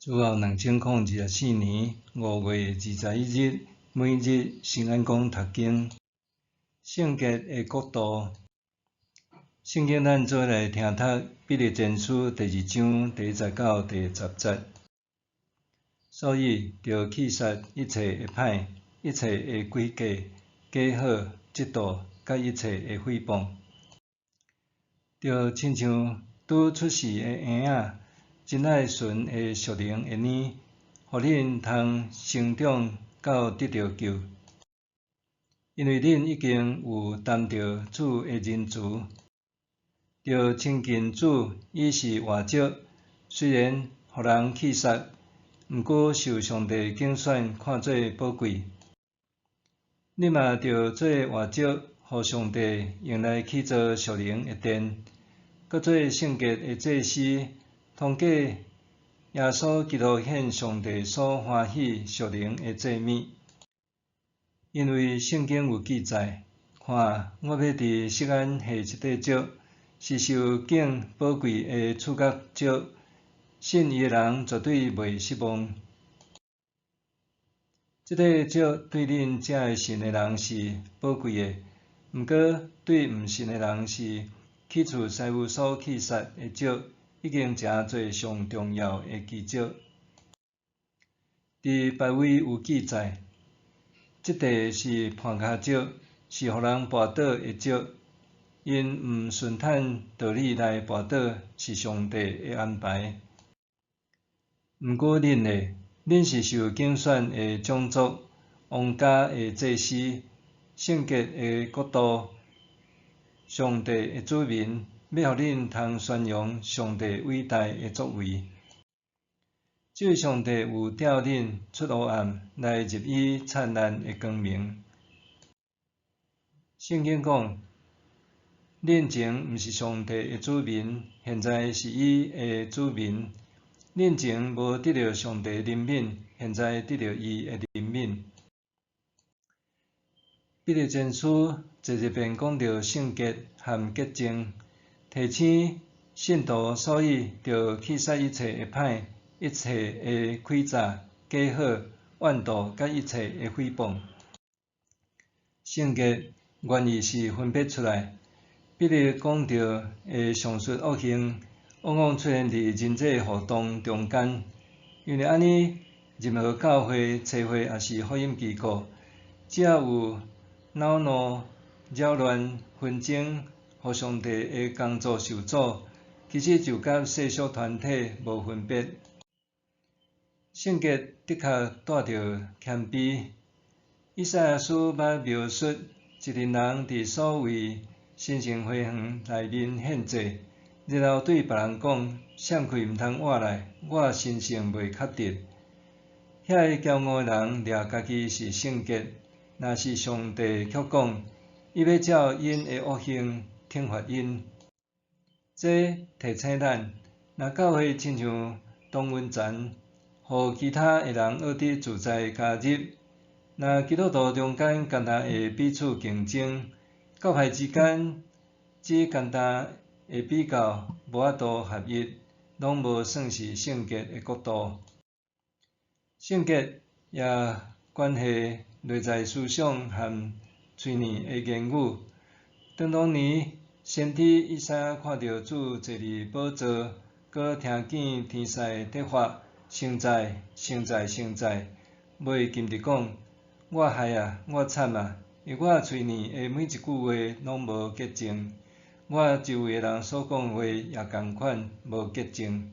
主后2024年5月21日，每日圣安宫读经，圣洁的国度。圣经咱做来听读《彼得前书》第2章第1到第10节。所以，着弃杀一切的歹，一切的诡计、假好、嫉妒，甲一切的诽谤。着亲像拄出世的婴仔，真爱顺的属灵的奶，互恁通成长到得到救。因为恁已经有担着主的仁慈，着亲近主已是活石，虽然互人弃杀，毋过受上帝拣选看做宝贵。恁嘛着做活石，互上帝用来去做属灵的殿，搁做圣洁的祭司，通过耶稣基督献上帝所欢喜属灵的祭物。因为圣经有记载，看，我要伫锡安下一块石，是受敬宝贵的触角石，信伊的人绝对袂失望。这块石对恁这的信的人是宝贵的，毋过对毋信的人是去除师傅所弃杀的石，已经诚做上重要的奇迹。伫别位有记载，这块是絆脚石，是互人绊倒的石，因毋顺坦道理来绊倒，是上帝的安排。毋过恁呢？恁是受拣选的种族，王家的祭司，圣洁的国度，上帝的子民，要互恁通宣扬上帝伟大的作为。这位上帝有调恁出黑暗，来入伊灿烂的光明。圣经讲，恁前毋是上帝的子民，现在是伊的子民。恁前无得到上帝的怜悯，现在得到伊的怜悯。彼得前书坐一遍讲到圣洁和洁净，提醒信徒，所以着弃杀一切的歹，一切的诡诈、假好、怨妒，甲一切的诽谤。圣洁原意是分别出来。彼得讲到的上述恶行，往往出现伫人际互动中间，因为安尼，任何教会、册会也是福音机构，只要有恼怒、扰乱、纷争，互上帝的工作受阻，其实就甲世俗团体无分别。圣洁的确带着谦卑。以赛亚书捌描述一群人伫所谓神圣会堂内面献祭，然后对别人讲：闪开毋通活来，我神圣袂确定。遐个骄傲的人掠家己是圣洁，若是上帝却讲，伊要照因的恶行惩罚因。这提醒咱，若教会亲像同温泉，互其他的人学得自在加入。若基督徒中间简单会彼此竞争，教派之间只简单会比较，无法度合一，拢无算是圣洁的国度。圣洁也关系内在思想和嘴耳的言语。当年先知以赛亚看到主坐伫宝座，搁听见天使在发：圣在，圣在，圣在！袂禁地讲：我害啊，我惨啊！因我嘴耳的每一句话拢无洁净，我周围的人所讲的话也同款无洁净。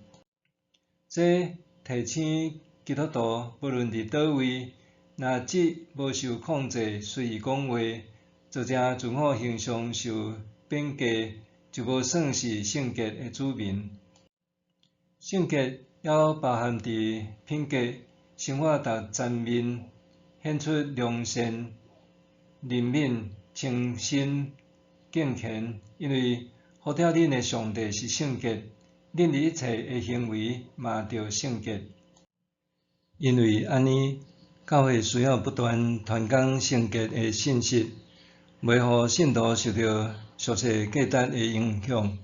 这提醒基督徒，无论伫倒位，若即无受控制，随意讲话，做成自我形象受贬低，就无算是圣洁的子民。圣洁还包含伫品格、生活达全面，显出良善、怜悯、诚心、敬虔。因为呼召恁的上帝是圣洁，恁伫一切的行为嘛着圣洁。因为安尼，教会需要不断传讲圣洁的信息，袂互信徒受到俗世价值的影响。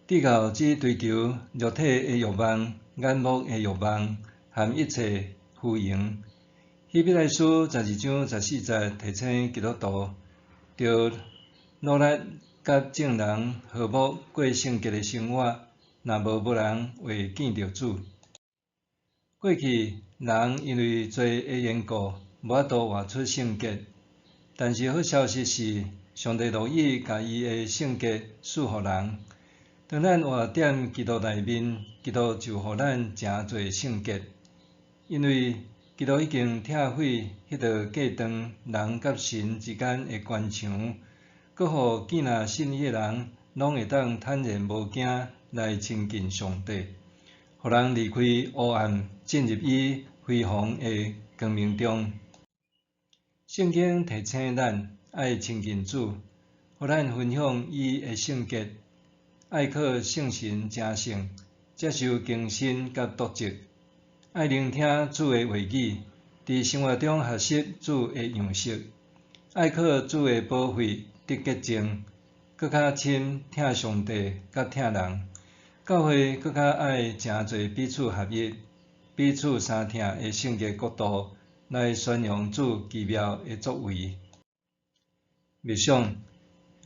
祷告只追求肉体的欲望、眼目的欲望，含一切富盈。希伯来书12章14节提醒基督徒，着努力甲众人和睦过圣洁的生活，若无人会见着主。过去人因为罪的缘故，无法度活出圣洁，但是好消息是，上帝乐意甲伊的圣洁赐予人。当咱活踮基督内面，基督就互咱诚侪圣洁，因为基督已经拆毁迄道隔断人甲神之间的关墙，搁互见若信伊的人，拢会当坦然无惊来亲近上帝，互人离开黑暗，进入伊辉煌的光明中。圣经提醒咱爱亲近主，互咱分享伊的圣洁，爱靠圣神成圣，接受更新甲督责。爱聆听主的话语，伫生活中学习主的样式，爱靠主的保护得洁净，搁较亲疼上帝甲疼人。教会搁较爱诚侪彼此合一、彼此相疼的圣洁国度，来宣扬主奇妙的作为。默想，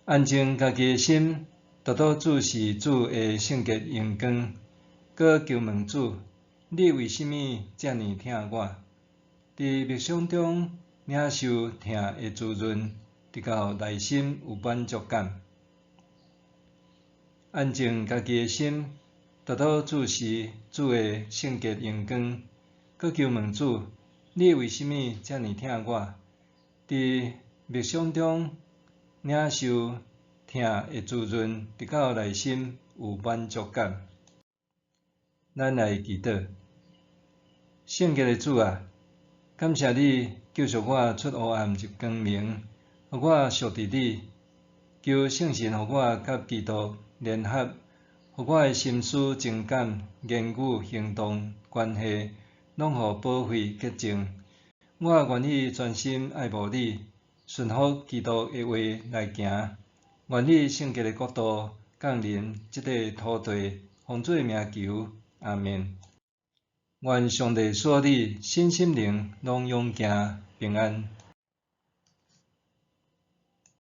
安静家己的心，祷祷主是主的圣洁阳光，搁求问主。你为甚物遮尔疼我？伫默想中领受疼的滋润，直到内心有满足感。安静家己的心，祷祷主是主的圣洁阳光，搁求问主：你为甚物遮尔疼我？伫默想中领受疼的滋润，直到内心有满足感。咱来祈祷，圣洁的主啊，感谢你救赎我出黑暗入光明，互我属伫你。求圣神互我甲基督联合，互我的心思、情感、言语、行动、关系，拢互保护洁净。我愿意全心爱慕你，顺服基督的话来行。愿你圣洁的国度降临这块土地，奉主的名求，阿们。愿上帝赐你身心灵拢永行平安。